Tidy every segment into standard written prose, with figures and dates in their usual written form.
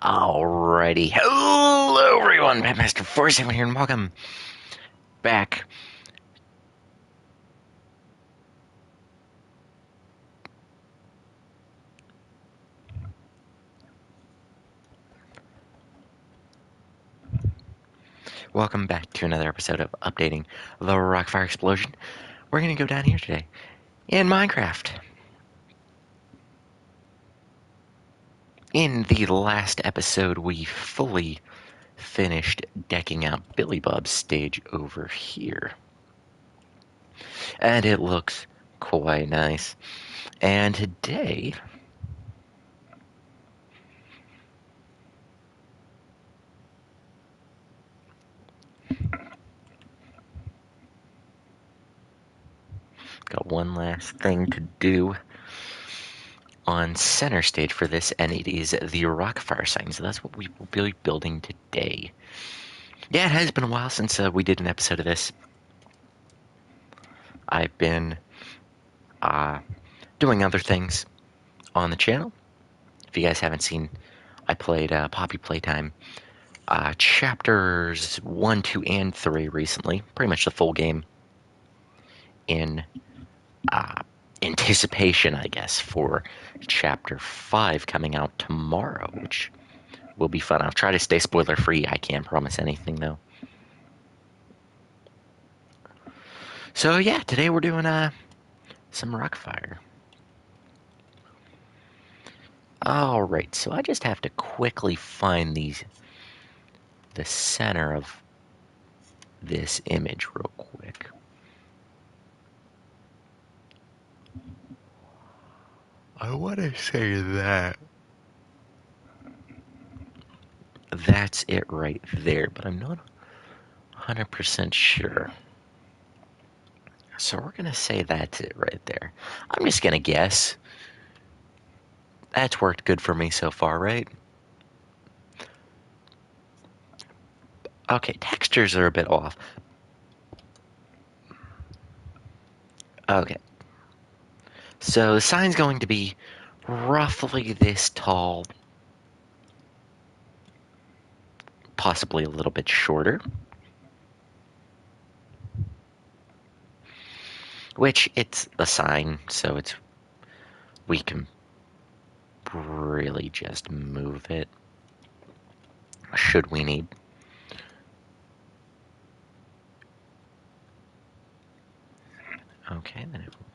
Alrighty. Hello, everyone. Master 47 here, and welcome back. Welcome back to another episode of Updating the Rockfire Explosion. We're going to go down here today in Minecraft. In the last episode, we fully finished decking out Billy Bob's stage over here. And it looks quite nice. And today, got one last thing to do on center stage for this, and it is the Rockfire sign. So that's what we will be building today. Yeah, it has been a while since we did an episode of this. I've been doing other things on the channel. If you guys haven't seen, I played Poppy Playtime chapters 1, 2, and 3 recently. Pretty much the full game in anticipation, I guess, for chapter 5 coming out tomorrow, which will be fun. I'll try to stay spoiler free. I can't promise anything, though. So yeah, today we're doing some Rockfire. Alright, so I just have to quickly find the center of this image real quick. I want to say that that's it right there, but I'm not 100% sure. So we're going to say that's it right there. I'm just going to guess. That's worked good for me so far, right? Okay, textures are a bit off. Okay. So the sign's going to be roughly this tall. Possibly a little bit shorter. Which, it's a sign, so it's... we can really just move it. Should we need... Okay, then it will...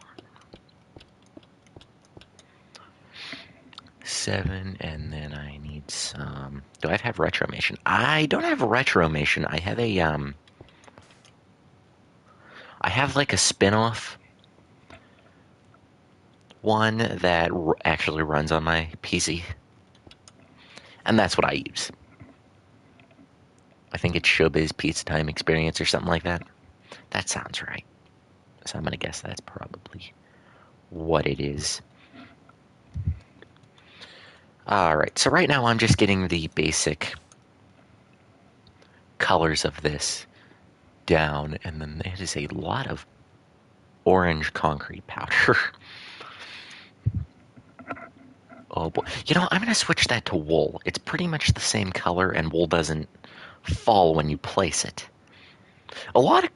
7, and then I need some... Do I have retromation? I don't have retromation. I have a, I have like a spin-off one that actually runs on my PC. And that's what I use. I think it's Showbiz Pizza Time Experience or something like that. That sounds right. So I'm going to guess that's probably what it is. Alright, so right now I'm just getting the basic colors of this down, and then it is a lot of orange concrete powder. Oh boy. You know, I'm going to switch that to wool. It's pretty much the same color, and wool doesn't fall when you place it. A lot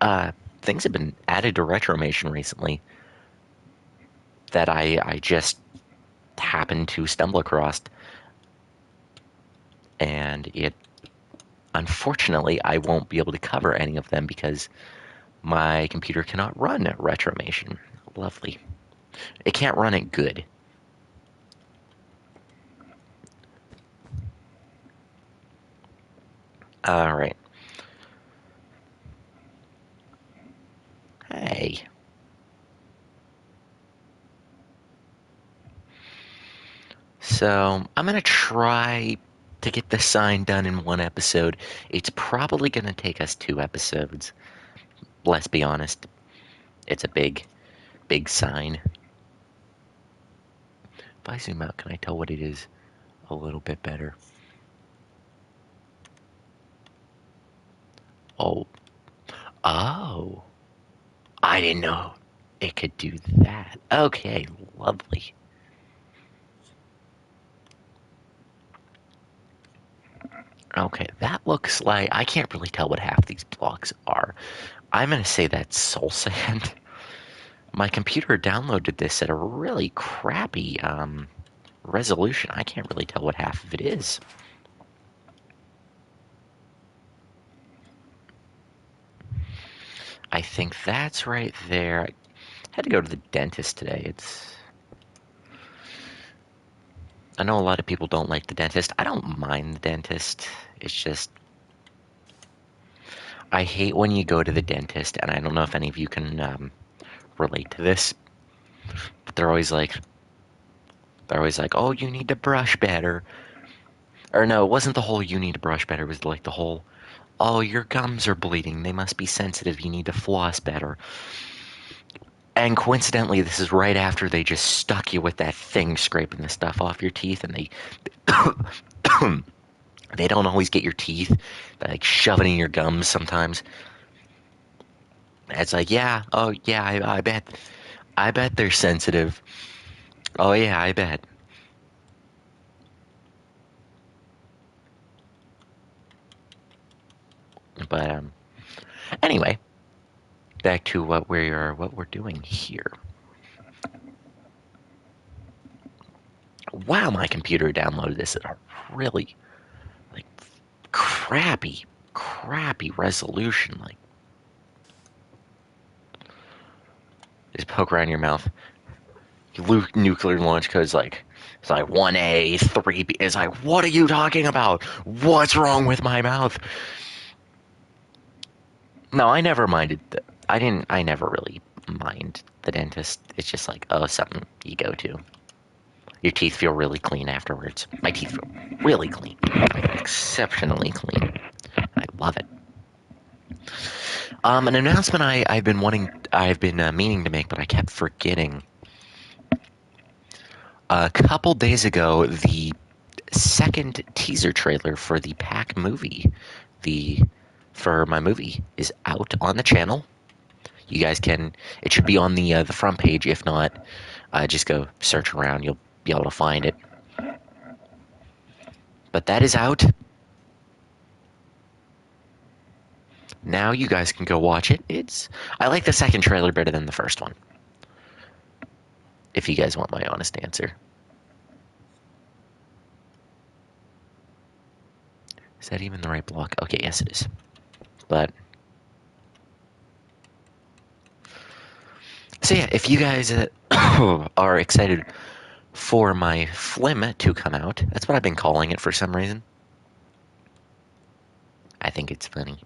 of things have been added to Retromation recently that I just happened to stumble across. And it, unfortunately, I won't be able to cover any of them because my computer cannot run Retromation. Lovely. It can't run it good. Alright. Hey. So, I'm going to try to get the sign done in one episode. It's probably going to take us 2 episodes. Let's be honest. It's a big, big sign. If I zoom out, can I tell what it is a little bit better? Oh. Oh. I didn't know it could do that. Okay, lovely. Okay, that looks like I can't really tell what half these blocks are. I'm gonna say that's soul sand. My computer downloaded this at a really crappy resolution. I can't really tell what half of it is. I think that's right there. I had to go to the dentist today. I know a lot of people don't like the dentist. I don't mind the dentist. It's just I hate when you go to the dentist, and I don't know if any of you can relate to this, but they're always like, oh, you need to brush better. Or no, it wasn't the whole you need to brush better. It was like the whole, oh, your gums are bleeding. They must be sensitive. You need to floss better. And coincidentally, this is right after they just stuck you with that thing scraping the stuff off your teeth, and they they don't always get your teeth. They like shove it in your gums sometimes. It's like, yeah, oh yeah, I bet they're sensitive. Oh yeah, I bet. But anyway, back to what we're doing here. Wow, my computer downloaded this at a really like crappy resolution. Like, just poke around your mouth. Nuclear launch code's like it's like 1A, 3B. It's like, what are you talking about? What's wrong with my mouth? No, I never minded. I never really mind the dentist. It's just like, oh, something you go to. Your teeth feel really clean afterwards. My teeth feel really clean, like exceptionally clean. I love it. An announcement I've been meaning to make, but I kept forgetting. A couple days ago, the second teaser trailer for the Pack movie, the for my movie, is out on the channel. You guys can. It should be on the front page. If not, just go search around. You'll be able to find it. But that is out. Now you guys can go watch it. I like the second trailer better than the first one. If you guys want my honest answer. Is that even the right block? Okay, yes it is. But so yeah, if you guys are excited for my flim to come out, that's what I've been calling it for some reason. I think it's funny.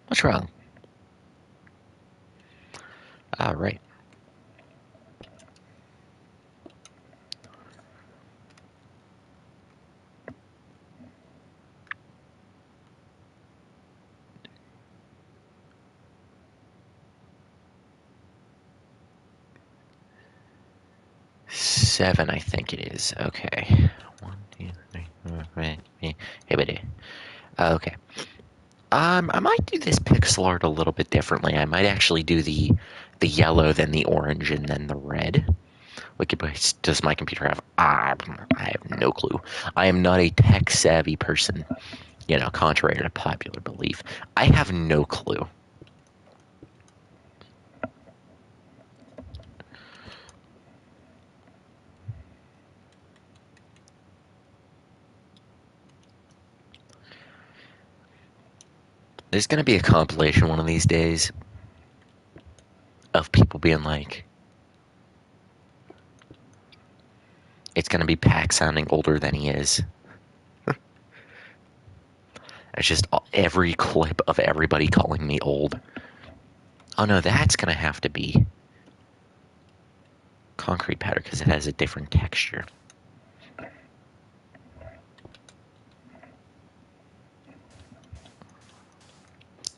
What's wrong? All right. Seven, I think it is. Okay. 1, 2, 3, 4, 5, 6. Hey, buddy. Okay. I might do this pixel art a little bit differently. I might actually do the yellow, then the orange, and then the red. Does my computer have? I have no clue. I am not a tech savvy person. Contrary to popular belief, I have no clue. There's gonna be a compilation one of these days of people being like, it's gonna be Pac sounding older than he is. It's just every clip of everybody calling me old. Oh no, that's gonna have to be concrete powder because it has a different texture.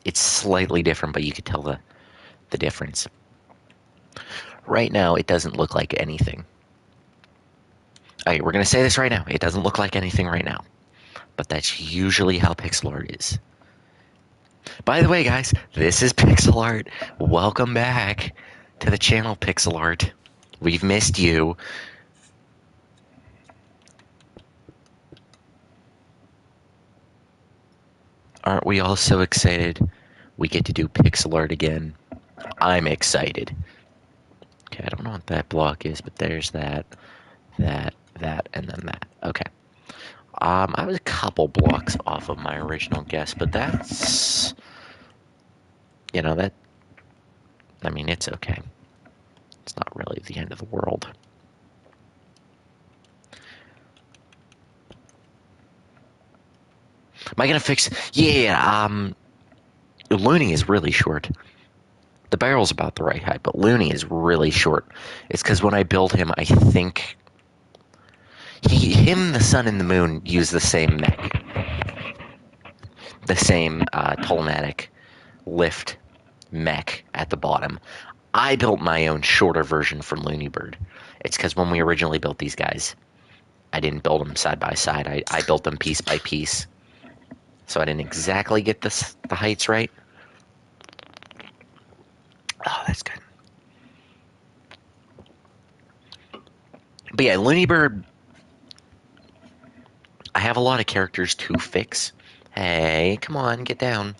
It's slightly different, but you could tell the difference. Right now, it doesn't look like anything. Alright, we're gonna say this right now. It doesn't look like anything right now. But that's usually how pixel art is. By the way, guys, this is Pixel Art. Welcome back to the channel, Pixel Art. We've missed you. Aren't we all so excited? We get to do pixel art again. I'm excited. Okay, I don't know what that block is, but there's that, that, and then that. Okay. I was a couple blocks off of my original guess, but that's, that, I mean, it's okay. It's not really the end of the world. Am I gonna fix? Yeah, Looney is really short. The barrel's about the right height, but Looney is really short. It's because when I build him, I think the sun, and the moon use the same mech, the same Tolmatic lift mech at the bottom. I built my own shorter version for Looney Bird. It's because when we originally built these guys, I didn't build them side by side. I built them piece by piece, so I didn't exactly get the heights right. Oh, that's good. But yeah, Looney Bird, I have a lot of characters to fix. Hey, come on, get down.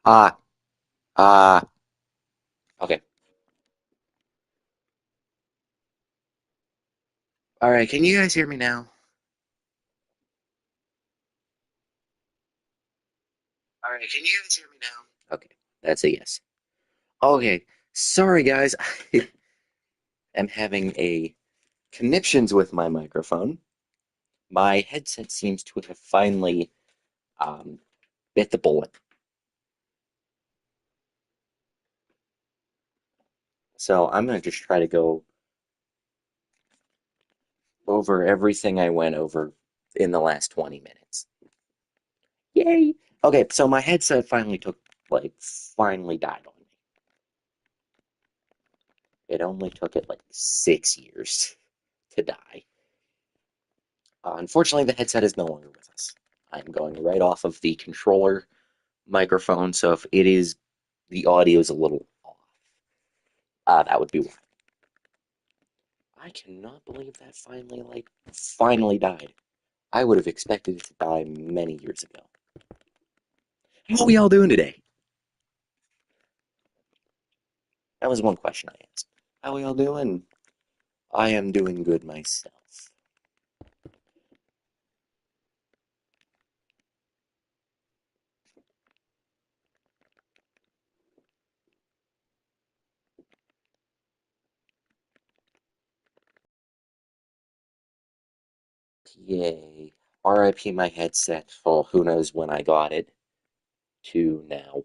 Ah, ah, okay. All right, can you guys hear me now? All right, can you guys hear me now? Okay, that's a yes. Okay, sorry guys, I am having a conniptions with my microphone. My headset seems to have finally um, bit the bullet. So I'm gonna just try to go over everything I went over in the last 20 minutes. Yay! Okay, so my headset finally died on me. It only took it like 6 years to die. Unfortunately, the headset is no longer with us. I'm going right off of the controller microphone, so if it is the audio is a little off, that would be why. I cannot believe that finally died. I would have expected it to die many years ago. How are we all doing today? That was one question I asked. How are we all doing? I am doing good myself. Yay. RIP my headset for who knows when I got it to now.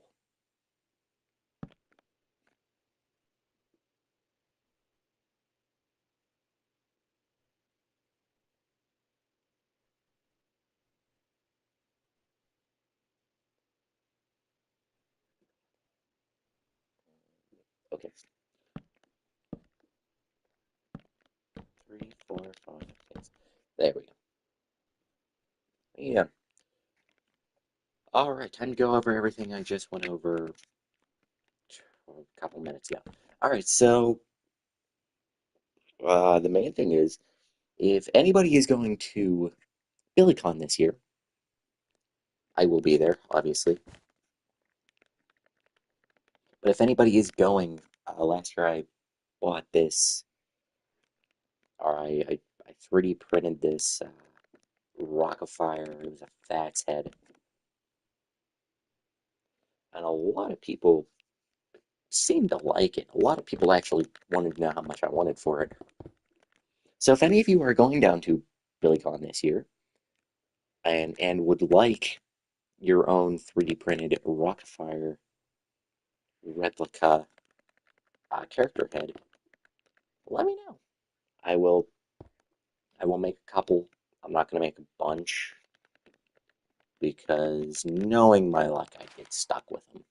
Okay. 3, 4, 5, 6. There we go. Yeah. Alright, time to go over everything I just went over a couple minutes ago. Alright, so the main thing is if anybody is going to BillyCon this year, I will be there, obviously. But if anybody is going, last year I bought this, or I 3D printed this Rockafire. It was a Fat's head, and a lot of people seemed to like it. A lot of people actually wanted to know how much I wanted for it. So if any of you are going down to BillyCon this year and would like your own 3D printed Rockafire replica character head, let me know. I will I will make a couple. I'm not going to make a bunch because knowing my luck, I'd get stuck with them.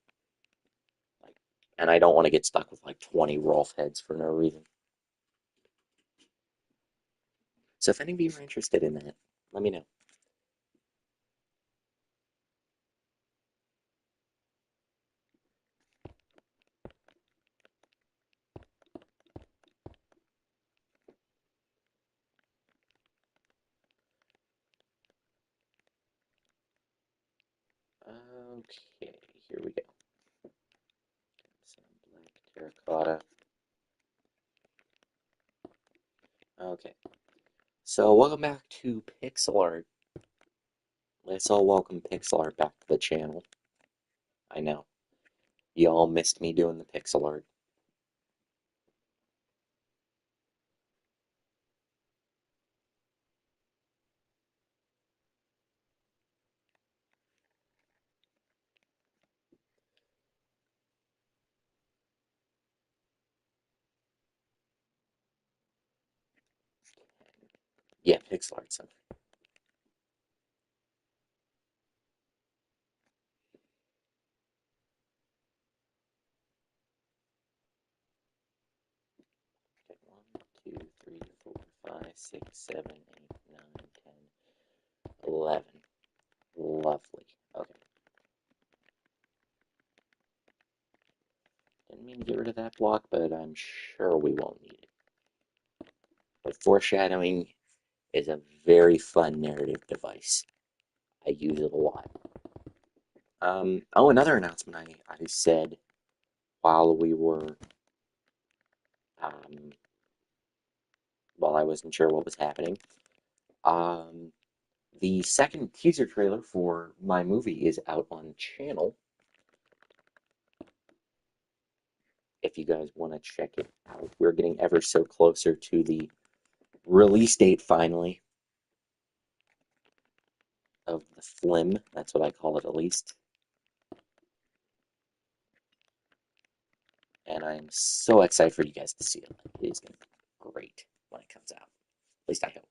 Like, and I don't want to get stuck with like 20 Rolf heads for no reason. So if any of you are interested in that, let me know. Okay, here we go. Some black terracotta. Okay, so welcome back to Pixel Art. Let's all welcome Pixel Art back to the channel. I know, you all missed me doing the Pixel Art. Yeah, Pixel Art Center. Okay, 1, 2, 3, 4, 5, 6, 7, 8, 9, 10, 11. Lovely. Okay. Didn't mean to get rid of that block, but I'm sure we won't need it. But foreshadowing is a very fun narrative device. I use it a lot. Oh, another announcement I said while we were, um, while I wasn't sure what was happening. Um, the second teaser trailer for my movie is out on channel. If you guys want to check it out, we're getting ever so closer to the release date finally of the Flim. That's what I call it, at least. And I'm so excited for you guys to see it. It is going to be great when it comes out. At least I hope.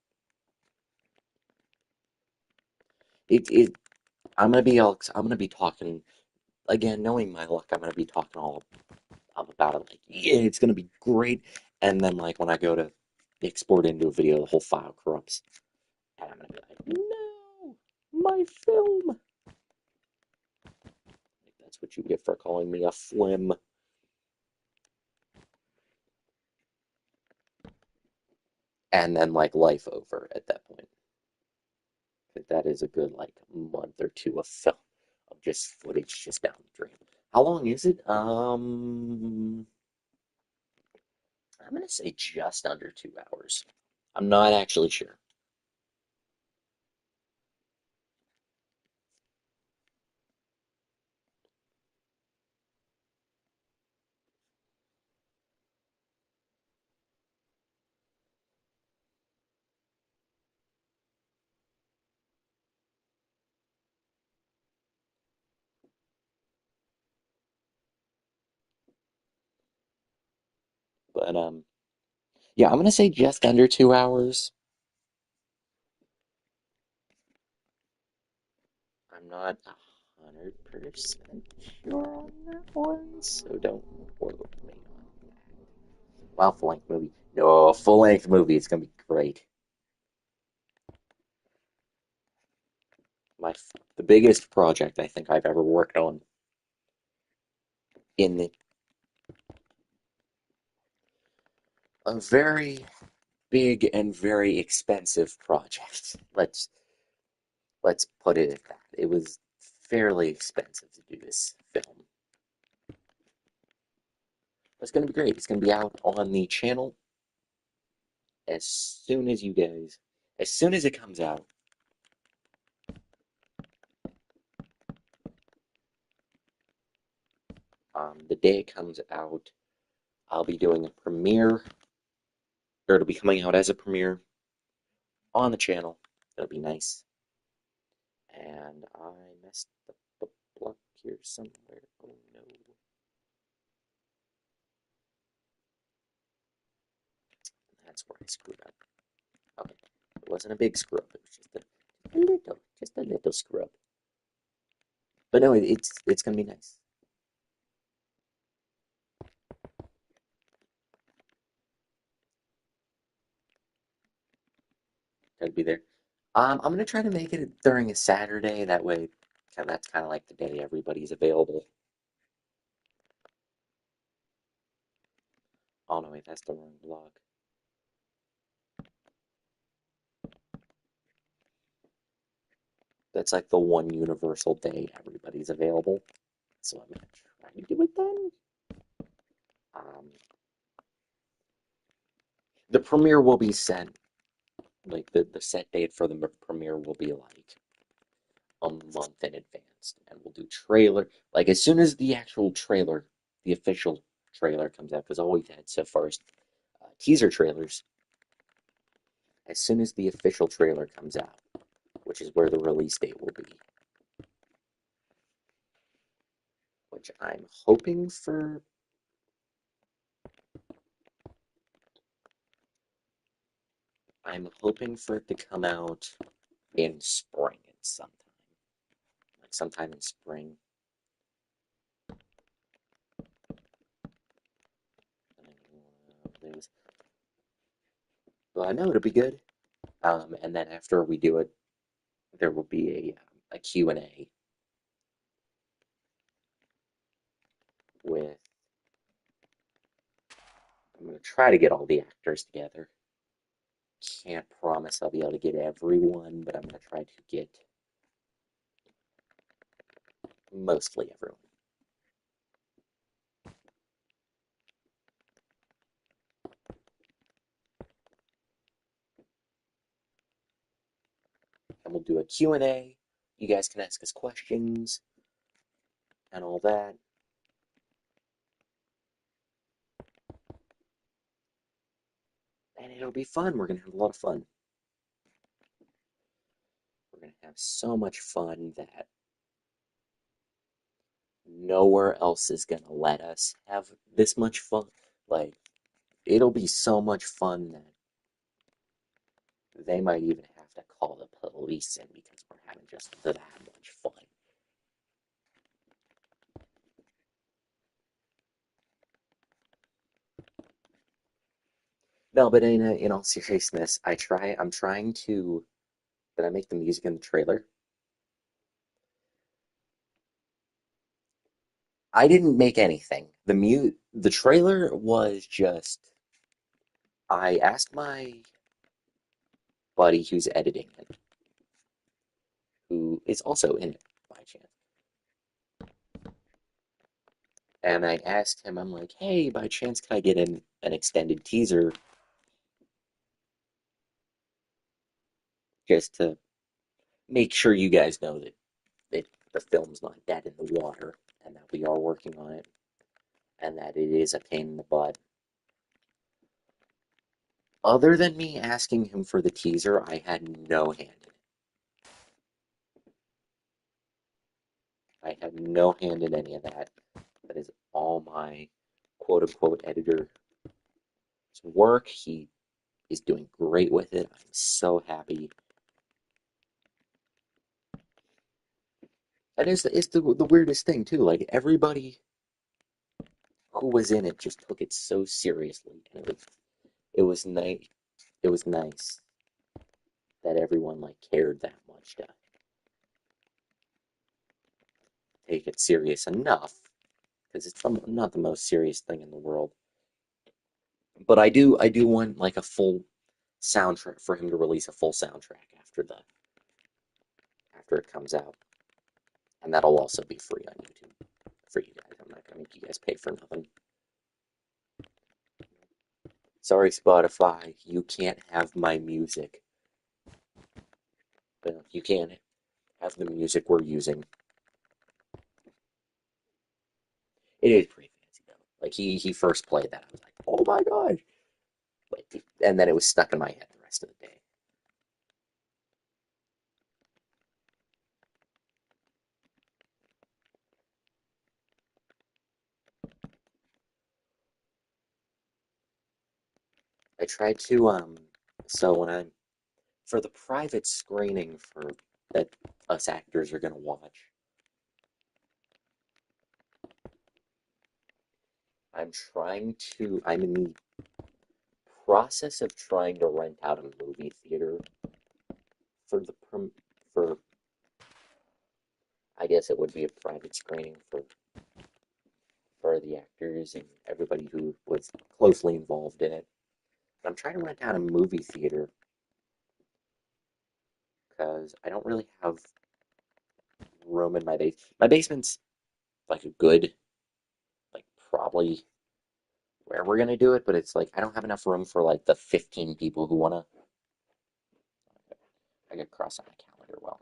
It I'm gonna be talking again, knowing my luck. I'm gonna be talking all about it. Like, yeah, it's gonna be great. And then, like, when I go to export into a video, the whole file corrupts, and I'm gonna be like, no, my film. That's what you get for calling me a flim. And then, like, life over at that point. That is a good, like, month or two of film of just footage just down the drain. How long is it? I'm gonna say just under 2 hours. I'm not actually sure. But yeah, I'm gonna say just under 2 hours. I'm not 100% sure on that one, so don't quote me on that. Well, full length movie. No, full length movie. It's gonna be great. The biggest project I think I've ever worked on in a very big and very expensive project. Let's put it at that. It was fairly expensive to do this film. It's going to be great. It's going to be out on the channel as soon as you guys, as soon as it comes out. The day it comes out, I'll be doing a premiere, or it'll be coming out as a premiere on the channel. It'll be nice. And I messed up the block here somewhere. Oh no. That's where I screwed up. Okay. It wasn't a big screw up. It was just a little screw up. But no, it's gonna be nice. Gotta be there. I'm gonna try to make it during a Saturday. That way, that's kind of like the day everybody's available. Oh no, wait, that's the wrong blog. That's like the one universal day everybody's available. So I'm gonna try to do it then. Um, the premiere will be set, like the set date for the premiere will be like a month in advance, and we'll do trailer like as soon as the actual trailer, the official trailer comes out. Because all we've had so far is teaser trailers. As soon as the official trailer comes out, which is where the release date will be, which I'm hoping for it to come out in spring at sometime. Like sometime in spring. Well, I know it'll be good. And then after we do it, there will be a Q&A with, I'm going to try to get all the actors together. can't promise I'll be able to get everyone, but I'm going to try to get mostly everyone. And we'll do a Q&A. You guys can ask us questions and all that. And it'll be fun. We're going to have a lot of fun. We're going to have so much fun that nowhere else is going to let us have this much fun. Like, it'll be so much fun that they might even have to call the police in because we're having just that much fun. No, but in all seriousness, I'm trying to, did I make the music in the trailer? I didn't make anything. The trailer was just, I asked my buddy who's editing it, who is also in it by chance. And I asked him, I'm like, hey, by chance, can I get an extended teaser just to make sure you guys know that the film's not dead in the water and that we are working on it and that it is a pain in the butt. Other than me asking him for the teaser, I had no hand in it. I had no hand in any of that. That is all my quote unquote editor's work. He is doing great with it. I'm so happy. And it's the weirdest thing too. Like everybody who was in it just took it so seriously, and it was nice. It was nice that everyone like cared that much to take it serious enough because it's not the most serious thing in the world. But I do want like a full soundtrack for him to release a full soundtrack after it comes out, and that'll also be free on YouTube for you guys. I'm not gonna make you guys pay for nothing. Sorry, Spotify, you can't have my music. Well, you can have the music we're using. It is pretty fancy though. Like he first played that, I was like, oh my god! Like, and then it was stuck in my head the rest of the day. I tried to so when I'm for the private screening for that us actors are gonna watch, I'm in the process of trying to rent out a movie theater for for I guess it would be a private screening for the actors and everybody who was closely involved in it. But I'm trying to rent out a movie theater because I don't really have room in my base. My basement's like a good, like probably where we're gonna do it, but it's like I don't have enough room for like the 15 people who wanna. I get cross on my calendar. Well,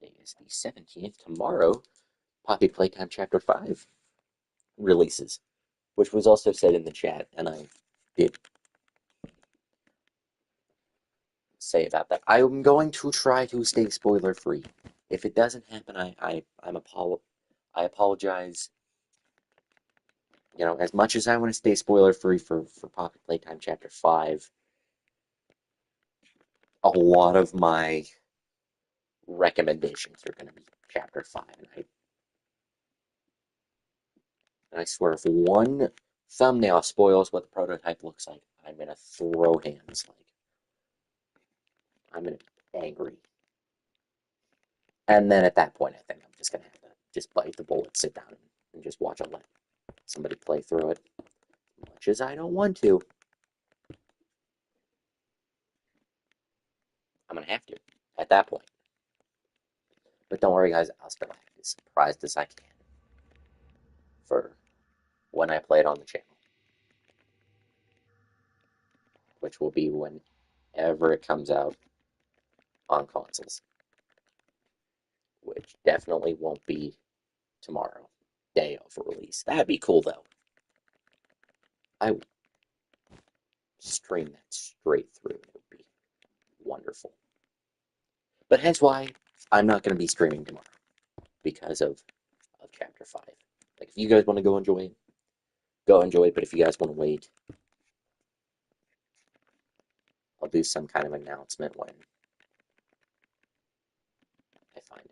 today is the 17th. Tomorrow, Poppy Playtime Chapter 5 releases, which was also said in the chat, and I did say about that. I'm going to try to stay spoiler free. If it doesn't happen, I apologize. As much as I want to stay spoiler free for Poppy Playtime Chapter 5, a lot of my recommendations are going to be Chapter 5. And I swear, if one thumbnail spoils what the prototype looks like, I'm going to throw hands. Like, I'm going to be angry. And then at that point, I think I'm just going to have to just bite the bullet, sit down, and just watch a somebody play through it. Much as I don't want to, I'm gonna have to at that point. But don't worry, guys, I'll still act as surprised as I can for when I play it on the channel, which will be whenever it comes out on consoles, which definitely won't be tomorrow, day of release. That'd be cool, though. I would stream that straight through. It would be wonderful. But hence why I'm not going to be streaming tomorrow because of Chapter 5. Like, if you guys want to go enjoy it, go enjoy it. But if you guys want to wait, I'll do some kind of announcement when I find out.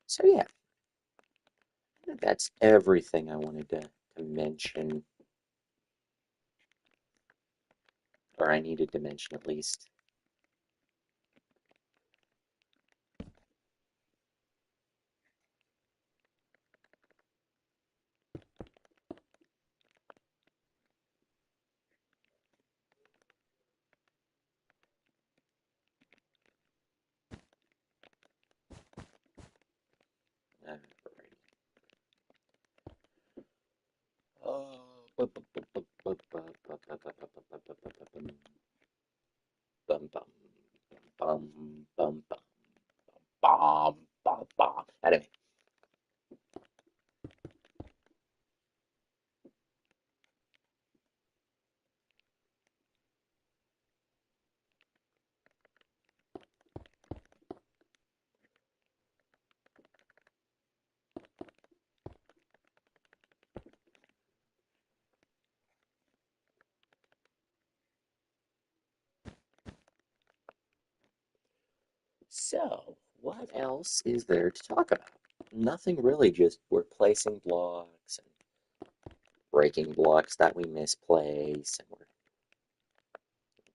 So yeah, that's everything I wanted to mention, or I needed to mention at least. Alrighty. Bum bum bum bum bum bum bum bum. Anyway, so what else is there to talk about? Nothing really. Just we're placing blocks and breaking blocks that we misplace, and we're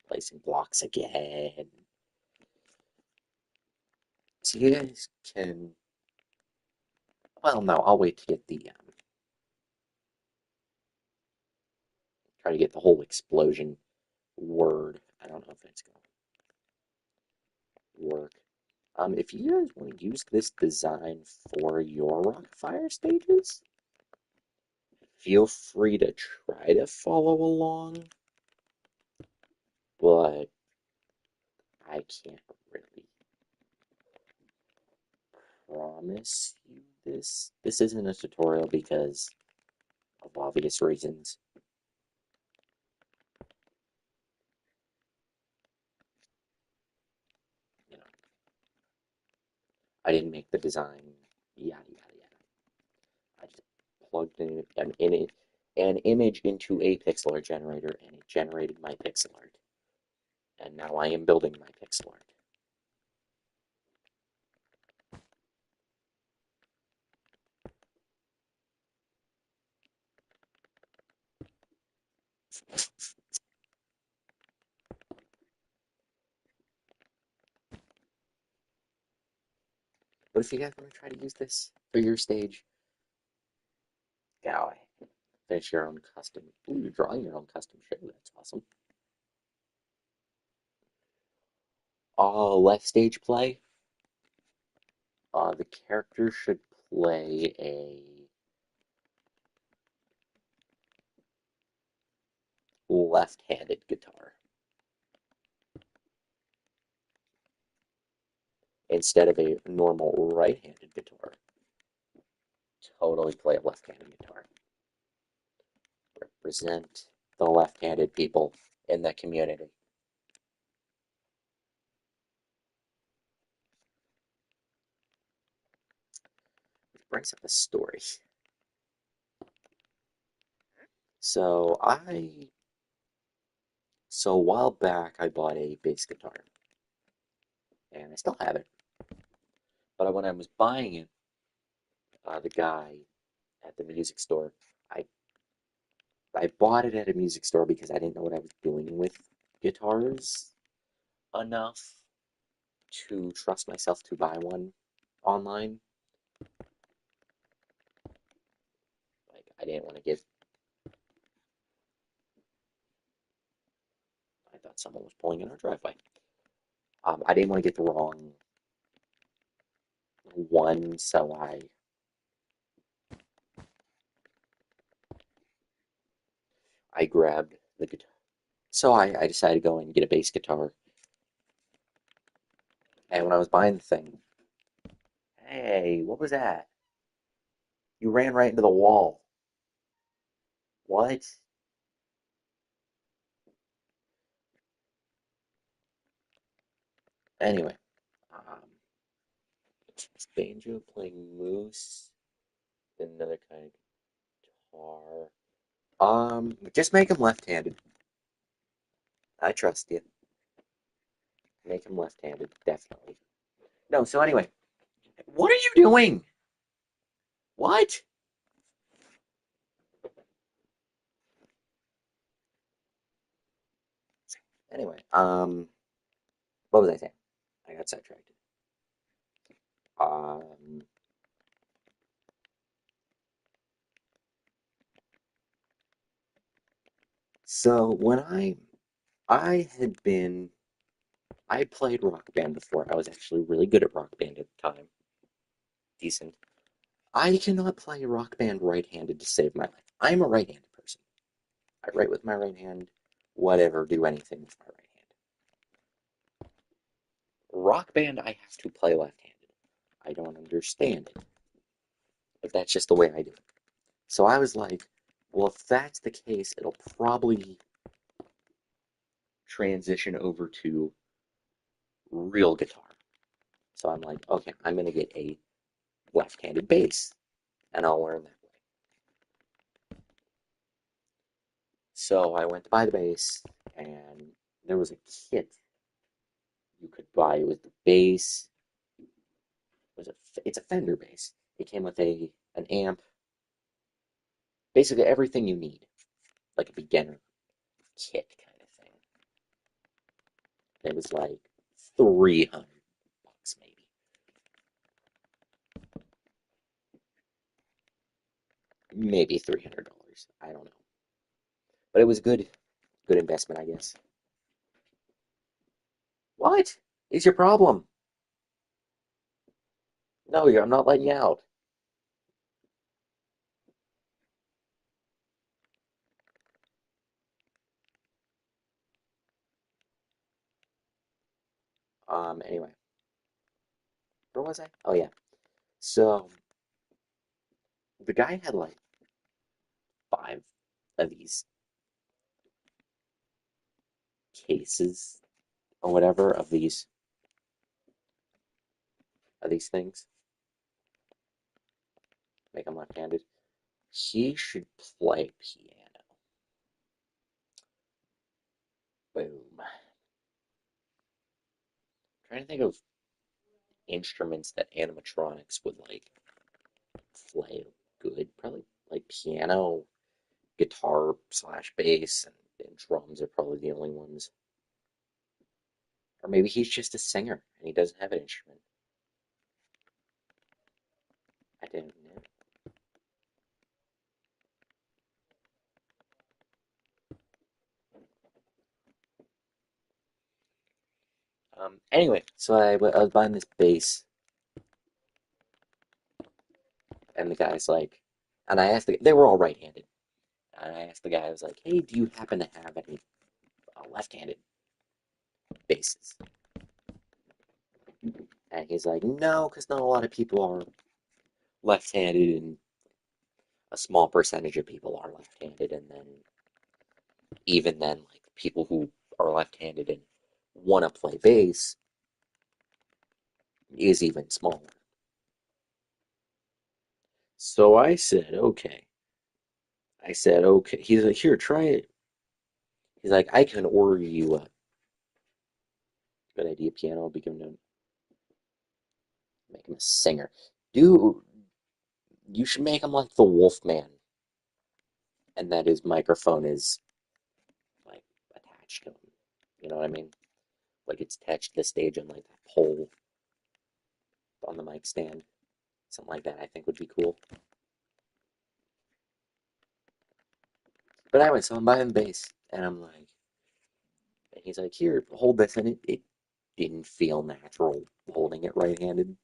placing blocks again. So you guys can. Well, no, I'll wait to get the try to get the whole explosion word. I don't know if it's gonna work. If you guys want to use this design for your rock fire stages, feel free to try to follow along, but I can't really promise you this. This isn't a tutorial because of obvious reasons. You know, I didn't make the design, yada yada yada. I just plugged in an image into a pixel art generator and it generated my pixel art. And now I am building my pixel art. But if you guys want to try to use this for your stage, go finish your own custom. Ooh, you're drawing your own custom show. That's awesome. Left stage play. The character should play a left-handed guitar instead of a normal right-handed guitar. Totally play a left-handed guitar. Represent the left-handed people in the community. Which brings up a story. So a while back I bought a bass guitar, and I still have it. But when I was buying it, the guy at the music store. I I bought it at a music store because I didn't know what I was doing with guitars enough to trust myself to buy one online. Like I didn't want to get. I thought someone was pulling in our driveway. I didn't want to get the wrong one, so I grabbed the guitar. So I decided to go and get a bass guitar. And when I was buying the thing, hey, what was that? You ran right into the wall. What? Anyway, um, it's banjo playing moose, another kind of guitar. Just make him left-handed. I trust you. Make him left-handed, definitely. No, so anyway, what are you doing? What? Anyway, what was I saying? I got sidetracked. Um, so when I had been I played Rock Band before. I was actually really good at Rock Band at the time. Decent. I cannot play Rock Band right-handed to save my life. I'm a right-handed person. I write with my right hand, whatever, do anything with my right hand. Rock Band, I have to play left-handed. I don't understand it, but that's just the way I do it. So I was like, well, if that's the case, it'll probably transition over to real guitar. So I'm like, okay, I'm going to get a left-handed bass, and I'll learn that way. So I went to buy the bass, and there was a kit you could buy. It was the bass. It's a Fender bass. It came with an amp, basically everything you need, like a beginner kit kind of thing. It was like 300 bucks maybe $300. I don't know, but it was good investment, I guess. What is your problem? No, I'm not letting you out. Anyway, where was I? Oh yeah. So the guy had like five of these cases or whatever of these things. Make him left-handed. He should play piano. Boom. I'm trying to think of instruments that animatronics would like play good. Probably like piano, guitar slash bass, and drums are probably the only ones. Or maybe he's just a singer and he doesn't have an instrument. I didn't know. Anyway, so I was buying this bass, and the guy's like, and I asked they were all right-handed, and I asked the guy, I was like, hey, do you happen to have any left-handed basses? And he's like, no, because not a lot of people are left-handed, and a small percentage of people are left-handed, and then even then, like people who are left-handed and want to play bass is even smaller. So I said, okay. I said, okay. He's like, here, try it. He's like, I can order you a good idea piano. I'll be giving him, make him a singer. Dude, You should make him like the Wolfman, and that his microphone is like attached to him. You know what I mean? Like it's attached to the stage on like that pole on the mic stand. Something like that I think would be cool. But anyway, so I'm buying bass, and I'm like, and he's like, here, hold this, and it didn't feel natural holding it right-handed.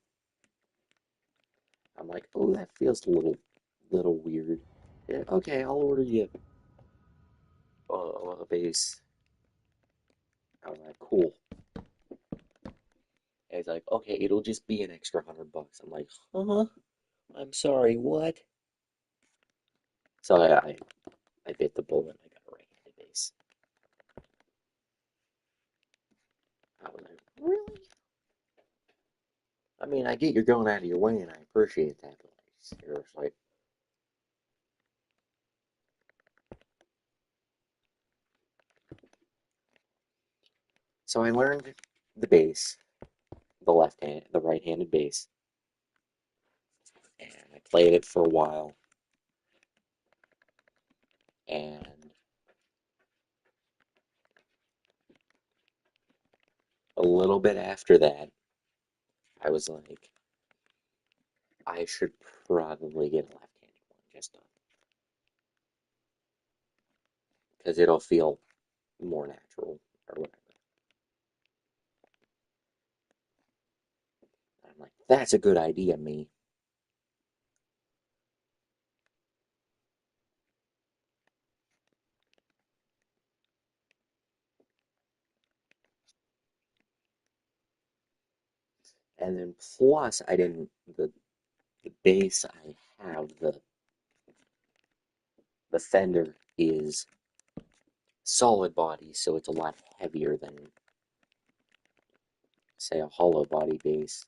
I'm like, oh, that feels little weird. Yeah, okay, I'll order you a bass. I was like, cool. And he's like, okay, it'll just be an extra $100. I'm like, huh? I'm sorry, what? So I bit the bullet and I got a right-handed bass. I was like, really? I mean, I get you're going out of your way and I appreciate that, but like, seriously. So I learned the bass, the right-handed bass, and I played it for a while. And a little bit after that, I was like, I should probably get a left-handed one just because it'll feel more natural or whatever. And I'm like, that's a good idea, me. And then plus, I didn't the bass I have the Fender is solid body, so it's a lot heavier than say a hollow body bass.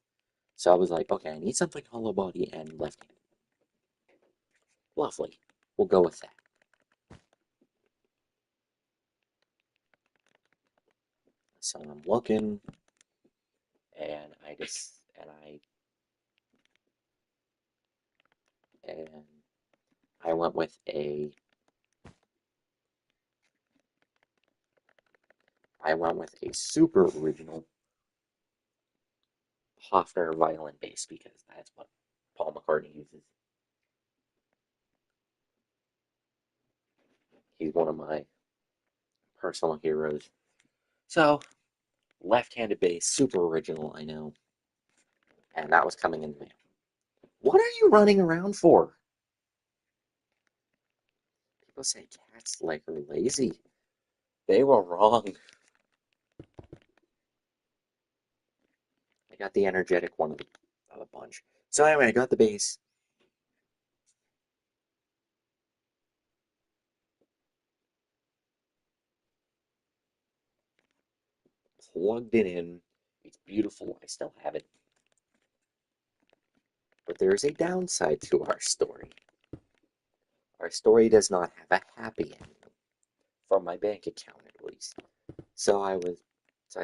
So I was like, okay, I need something hollow body and left-handed. Lovely. We'll go with that. So I'm looking, and and I went with a super original Hofner violin bass because that's what Paul McCartney uses. He's one of my personal heroes. So left-handed bass, super original, I know, and that was coming in the mail. What are you running around for? People say cats like are lazy. They were wrong. I got the energetic one of the bunch. So anyway, I got the bass, plugged it in. It's beautiful. I still have it. But there is a downside to our story. Our story does not have a happy ending, from my bank account at least. So I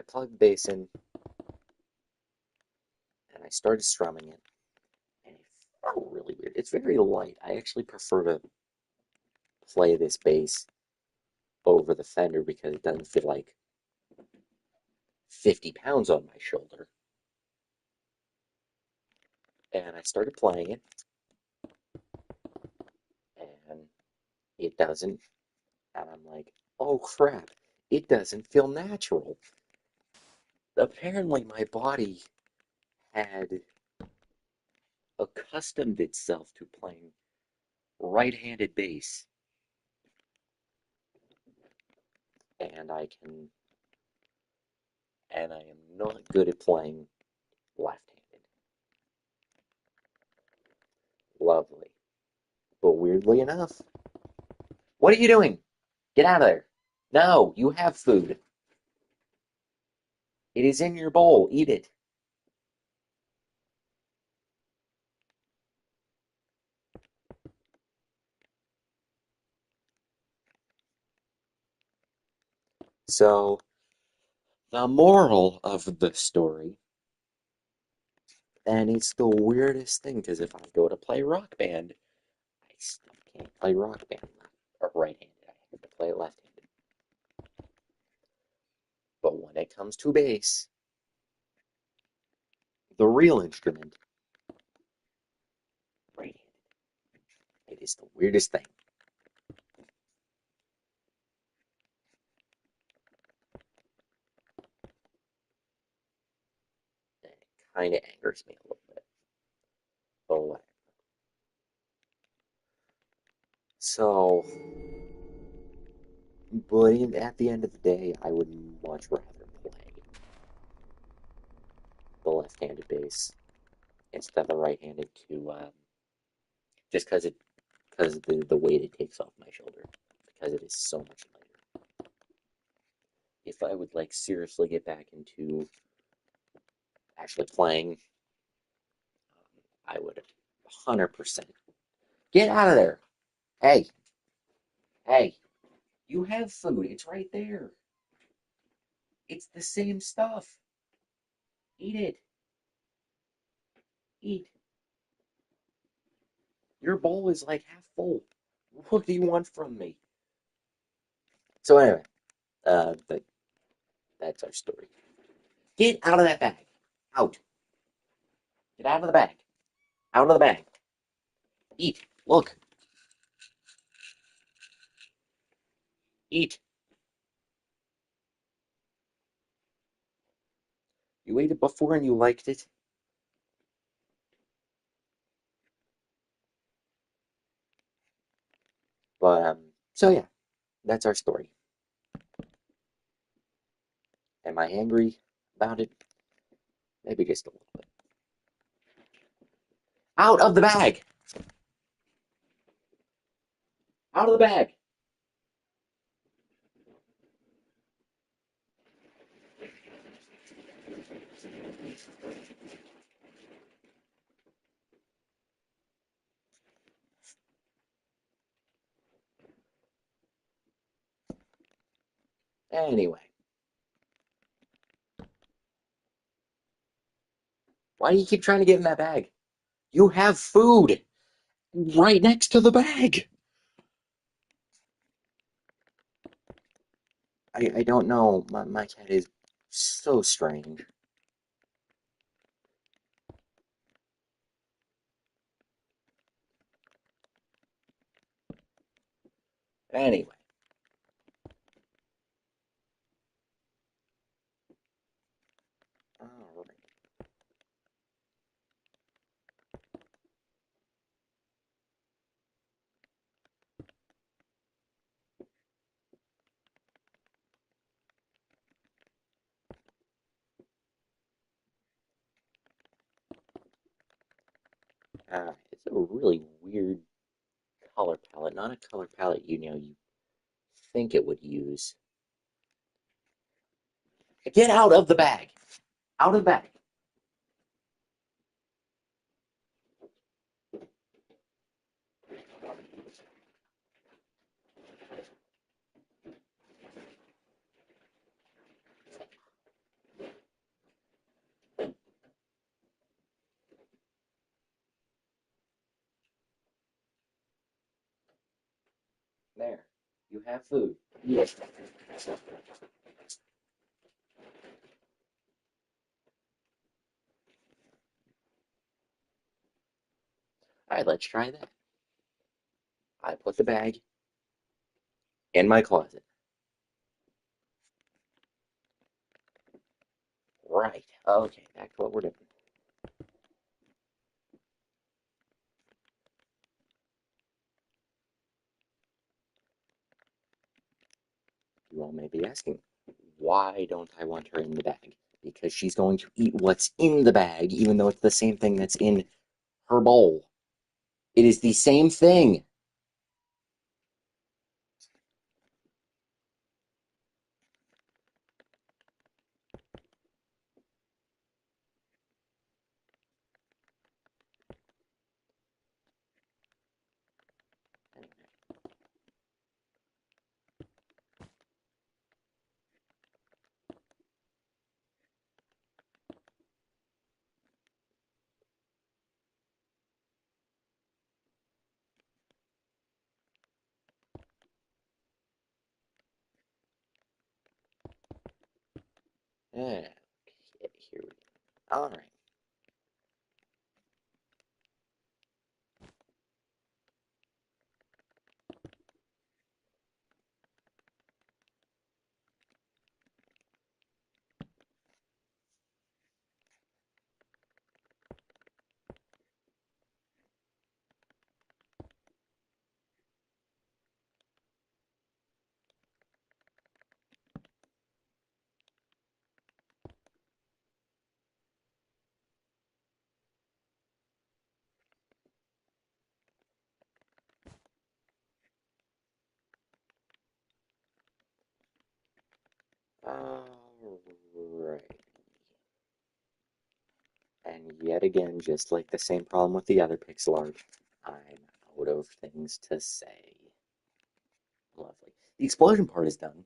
plugged the bass in and I started strumming it, and it felt really weird. It's very light. I actually prefer to play this bass over the Fender because it doesn't feel like 50 pounds on my shoulder. And I started playing it, and it doesn't. And I'm like, oh crap, it doesn't feel natural. Apparently, my body had accustomed itself to playing right-handed bass, and I am not good at playing left-handed. Lovely. But weirdly enough, what are you doing? Get out of there. No, you have food. It is in your bowl. Eat it. So, the moral of the story And it's the weirdest thing because if I go to play Rock Band, I still can't play Rock Band or right-handed. I have to play it left-handed. But when it comes to bass, the real instrument, right-handed. It is the weirdest thing. And it kind of angers me a little bit. But whatever. So, but at the end of the day, I would much rather play the left-handed bass instead of the right-handed to just because the weight it takes off my shoulder because it is so much lighter. If I would like seriously get back into actually playing, I would 100%. Get out of there. Hey, hey, you have food. It's right there. It's the same stuff. Eat it. Eat. Your bowl is like half full. What do you want from me? So anyway, but that's our story. Get out of that bag. Out. Get out of the bag. Out of the bag. Eat. Look. Eat. You ate it before and you liked it. But so yeah, that's our story. Am I angry about it? Maybe just a little bit. Out of the bag. Out of the bag. Anyway, why do you keep trying to get in that bag? You have food right next to the bag. I don't know. My cat is so strange. Anyway, all right. It's a really weird color palette. Not a color palette you think it would use. Get out of the bag. Out of the bag. There. You have food. Yes. All right, let's try that. I put the bag in my closet. Right. Okay, back to what we're doing. You all may be asking, why don't I want her in the bag? Because she's going to eat what's in the bag, even though it's the same thing that's in her bowl. It is the same thing. Okay, here we go. All right. All right. And yet again, just like the same problem with the other pixel art, I'm out of things to say. Lovely. The explosion part is done.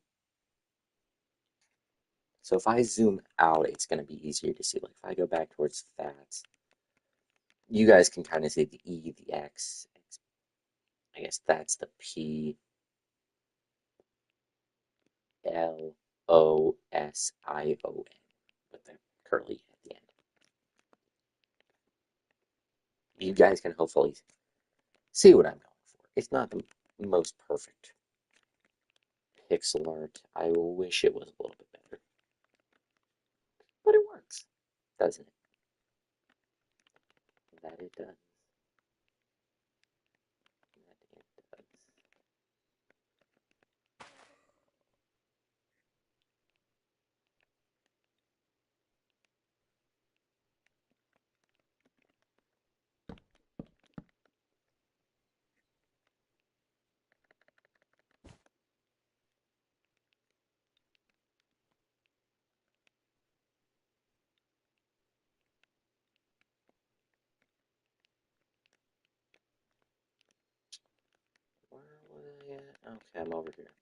So if I zoom out, it's going to be easier to see. Like if I go back towards that, you guys can kind of see the E, the X. I guess that's the P, L, O, S, I, O, N with the curly at the end. You guys can hopefully see what I'm going for. It's not the most perfect pixel art. I wish it was a little bit better, but it works, doesn't it? That it does. That it does. Where was I at? Okay, I'm over here.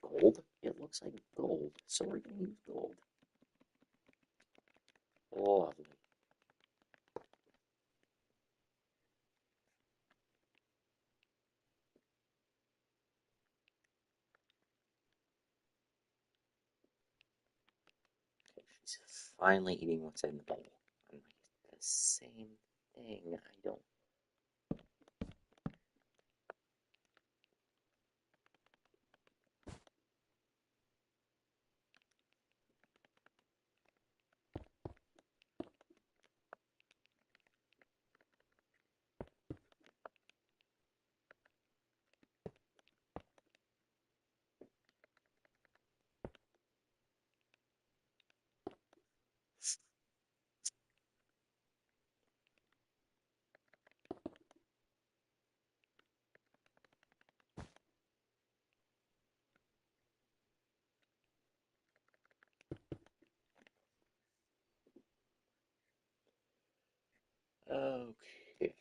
Gold? It looks like gold, so we're gonna use gold. Lovely. Okay, she's finally eating what's in the bowl. I'm like, the same thing. I don't. Okay.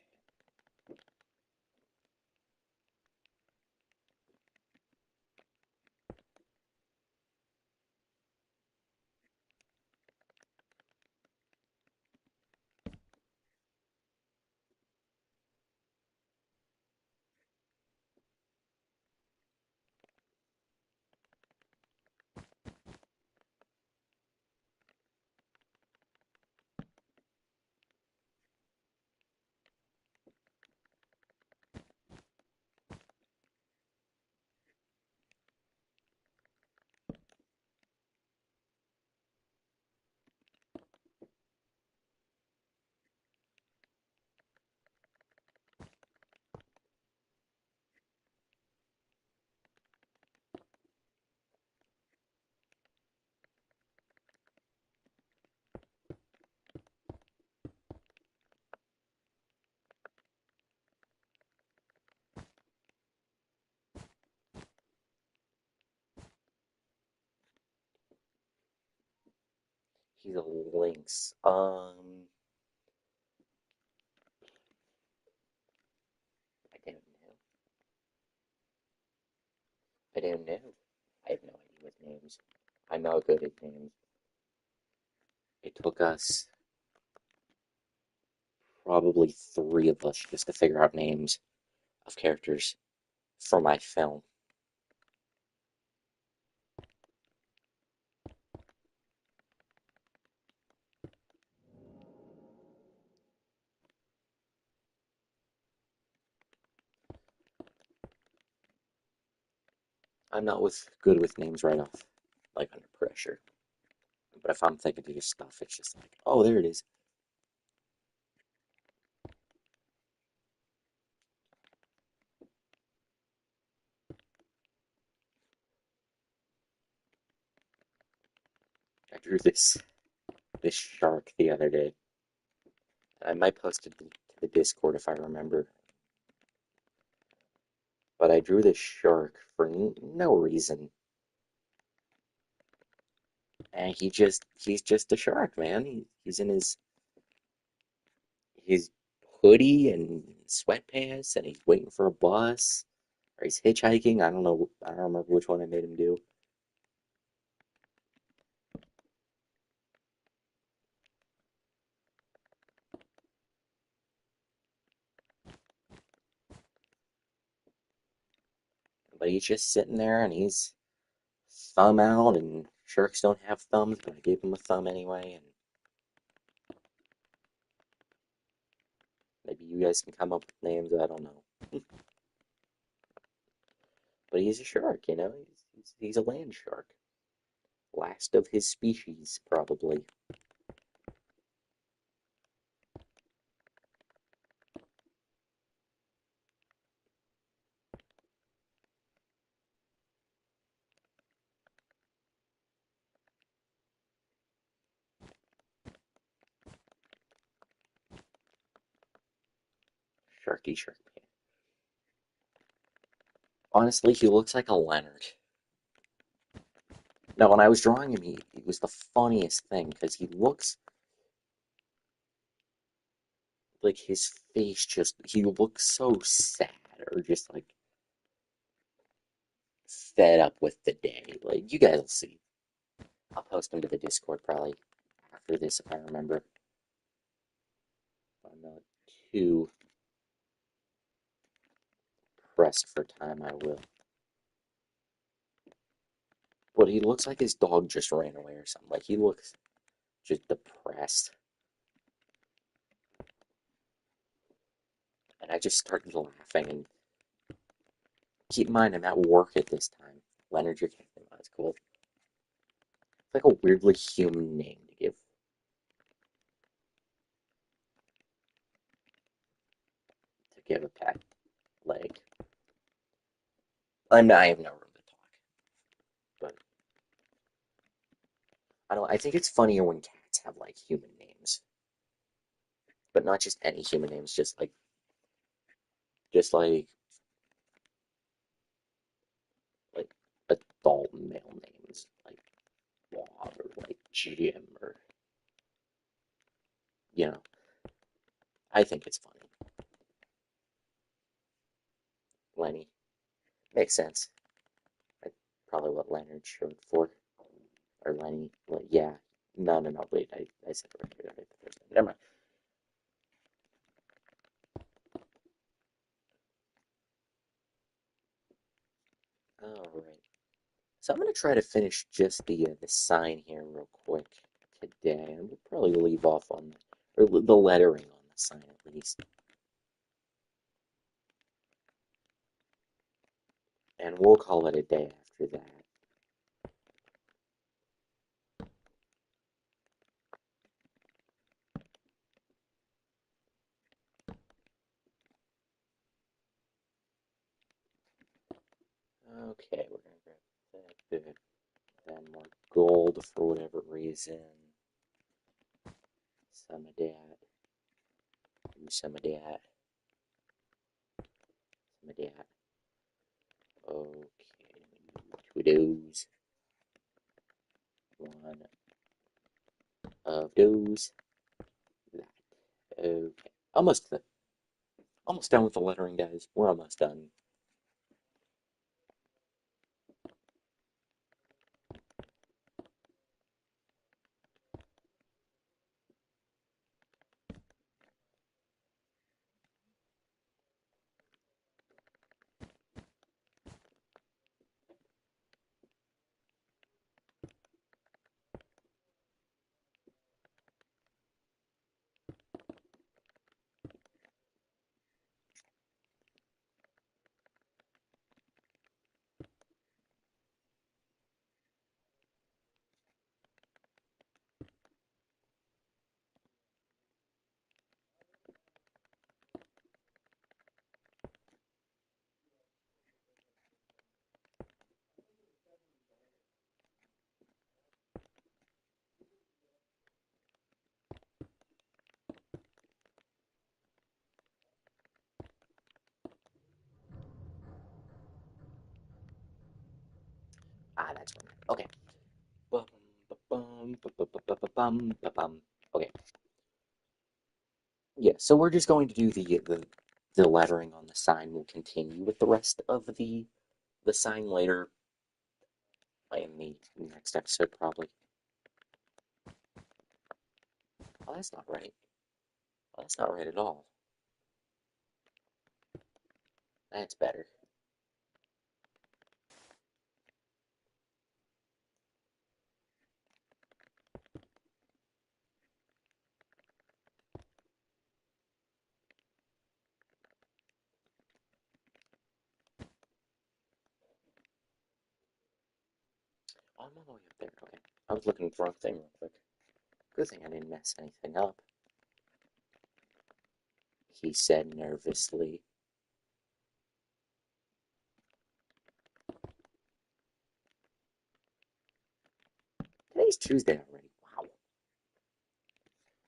He's a lynx. I don't know. I don't know. I have no idea with names. I'm not good at names. It took us probably three of us just to figure out names of characters for my film. I'm not good with names right off, like under pressure. But if I'm thinking of your stuff, it's just like, oh, there it is. I drew this shark the other day. I might post it to the Discord if I remember. But I drew this shark for no reason, and he's just a shark, man. He's in his hoodie and sweatpants, and he's waiting for a bus, or he's hitchhiking. I don't know. I don't remember which one I made him do. But he's just sitting there, and he's thumb out, and sharks don't have thumbs, but I gave him a thumb anyway, and maybe you guys can come up with names. I don't know. But he's a shark, you know. He's a land shark, last of his species, probably. Sharky Shark. Honestly, he looks like a Leonard. Now, when I was drawing him, he was the funniest thing because he looks like his face he looks so sad or just like fed up with the day. Like, you guys will see. I'll post him to the Discord probably after this if I remember. If I'm not too pressed for time, I will. But he looks like his dog just ran away or something. Like, he looks just depressed. And I just started laughing. And keep in mind, I'm at work at this time. Leonard, you're kidding. That's cool. It's like a weirdly human name to give a pet. Like, I have no room to talk. But I don't. I think it's funnier when cats have like human names, but not just any human names. Just like like adult male names, like Bob or like Jim or you know. I think it's funny. Lenny makes sense. That's probably what Leonard's short for, or Lenny. Well, yeah. No, no, no. Wait, I said it right the first time. Never mind. All right. So I'm gonna try to finish just the sign here real quick today, and we'll probably leave off on or the lettering on the sign at least, and we'll call it a day after that. Okay, we're gonna grab that bit, then more gold for whatever reason. Some of that, do some of that, some of that. Okay, two of those, one of those. That. Okay, almost done with the lettering, guys. We're almost done. Okay. Bum, ba-bum, ba-ba-ba-ba-bum, ba-bum. Okay. Yeah, so we're just going to do the lettering on the sign. We'll continue with the rest of the sign later in the next episode, probably. Oh, that's not right. Oh, that's not right at all. That's better. Oh, I'm all the way up there. Okay. I was looking at the wrong thing real quick. Good thing I didn't mess anything up, he said nervously. Today's Tuesday already. Wow.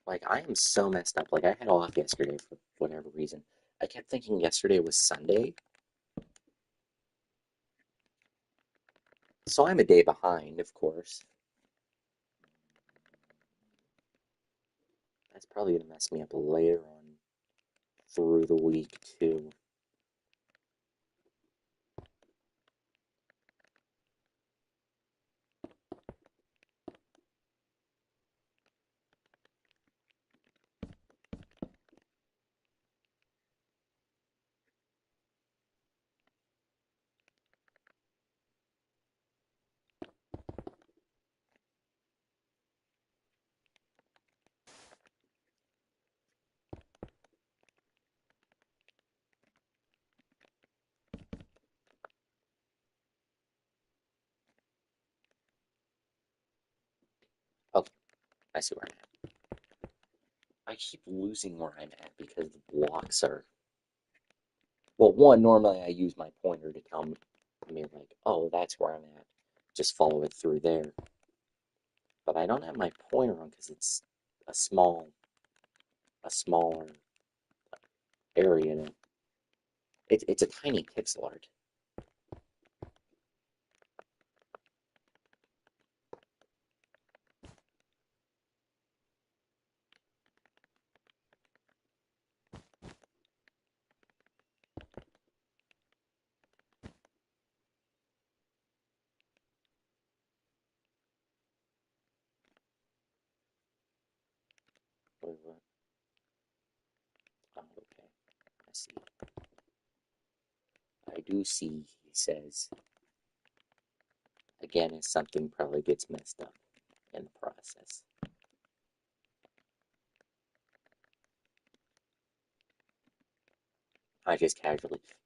Like, I am so messed up. Like, I had off yesterday for whatever reason. I kept thinking yesterday was Sunday, so I'm a day behind, of course. That's probably gonna mess me up later on through the week, too. Okay, I see where I'm at. I keep losing where I'm at because the blocks are. Well, one, normally I use my pointer to tell me, like, oh, that's where I'm at. Just follow it through there. But I don't have my pointer on because it's a a smaller area. It's a tiny pixel art. Oh, okay. I see. I do see, he says. Again, as something probably gets messed up in the process.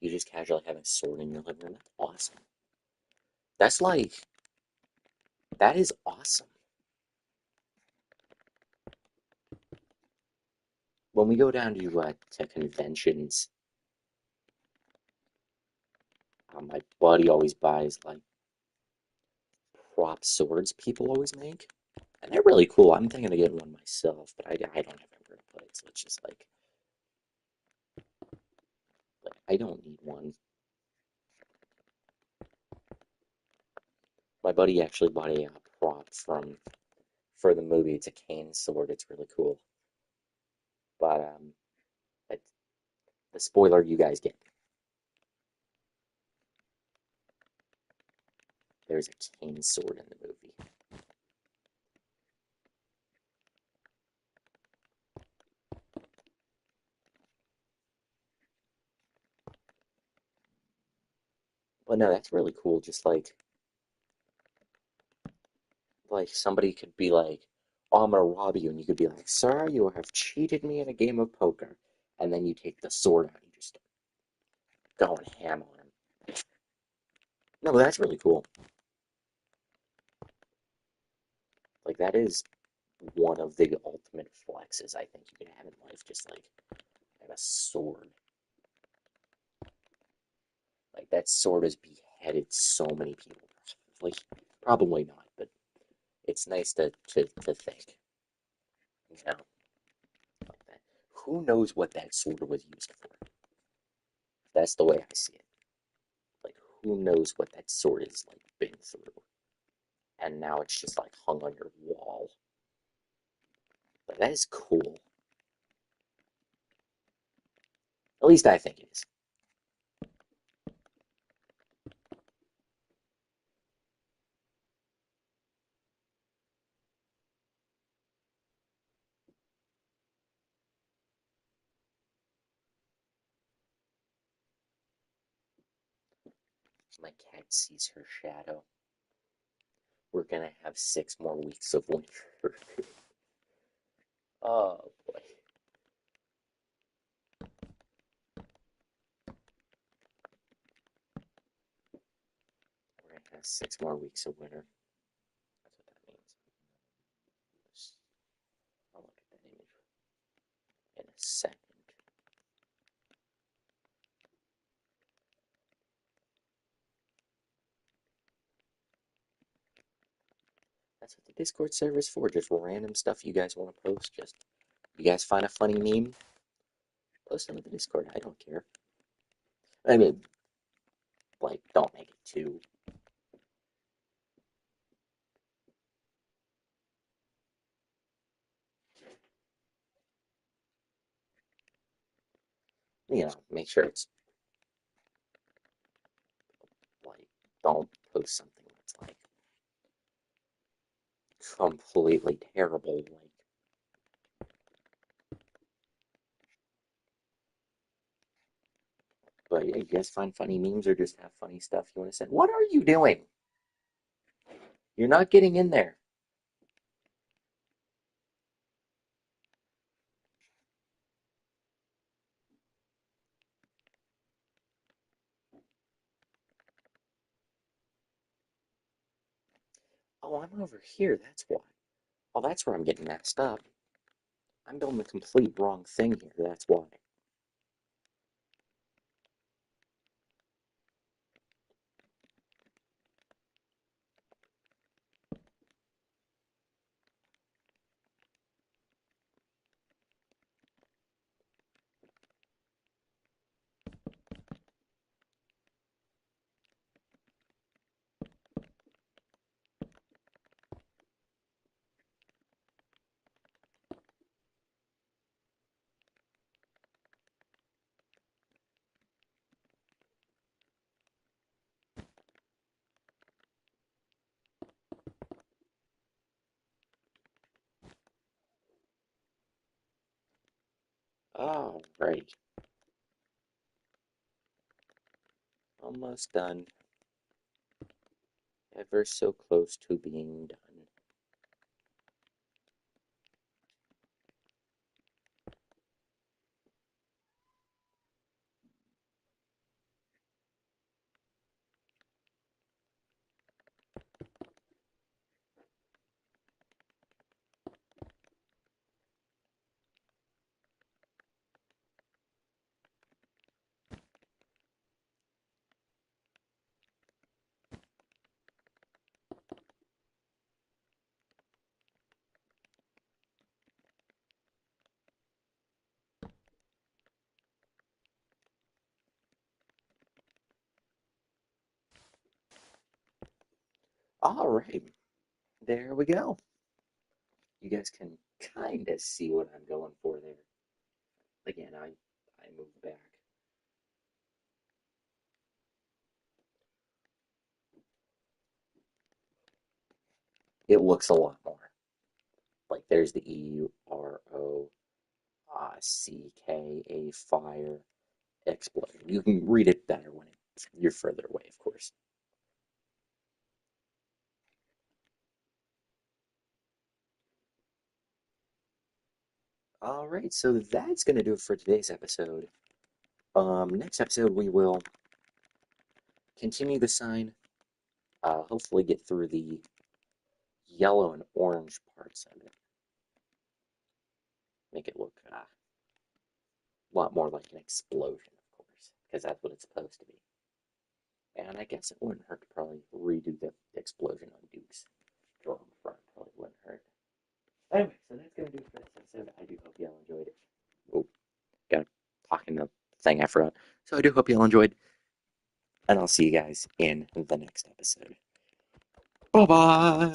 You just casually have a sword in your living room. That's awesome. That's like, that is awesome. When we go down to conventions, my buddy always buys like prop swords people always make, and they're really cool. I'm thinking of getting one myself, but I don't have anywhere to put it, so it's just like I don't need one. My buddy actually bought a prop from for the movie. It's a cane sword. It's really cool, but it, the spoiler you guys get. There's a cane sword in the movie. But no, that's really cool. Just like somebody could be like, "Oh, I'm gonna rob you," and you could be like, "Sir, you have cheated me in a game of poker," and then you take the sword out and you just start going ham on him. No, but that's really cool. Like that is one of the ultimate flexes I think you can have in life. Just like have a sword. Like that sword has beheaded so many people. Like probably not, but it's nice to think. You know, like that. Who knows what that sword was used for? That's the way I see it. Like who knows what that sword is like been through? and now it's just like hung on your wall. But that is cool. At least I think it is. My cat sees her shadow. We're gonna have 6 more weeks of winter. Oh boy. We're gonna have 6 more weeks of winter. That's what that means. I'll look at that image in a second. That's what the Discord server is for. Just random stuff you guys want to post. Just you guys find a funny meme, post it on the Discord. I don't care. I mean, like, don't make it too. Make sure it's like, don't post something that's like completely terrible. Like, but yeah, you guys find funny memes or just have funny stuff you want to send. What are you doing? You're not getting in there. Oh, I'm over here. That's why. Oh, that's where I'm getting messed up. I'm doing the complete wrong thing here. That's why. Oh, right. Almost done. Ever so close to being done. All right. There we go. You guys can kind of see what I'm going for there. Again, I moved back. It looks a lot more. Like there's the EUROCKA fire explode. You can read it better when you're further away, of course. All right, so that's gonna do it for today's episode. Next episode we will continue the sign. Hopefully get through the yellow and orange parts of it. Make it look a lot more like an explosion, of course, because that's what it's supposed to be. And I guess it wouldn't hurt to probably redo the explosion on Duke's drum front. Probably wouldn't hurt. Anyway, so that's gonna do it for this episode. I do hope y'all enjoyed it. Oh, got to talk in the thing I forgot. So I do hope y'all enjoyed, and I'll see you guys in the next episode. Bye bye.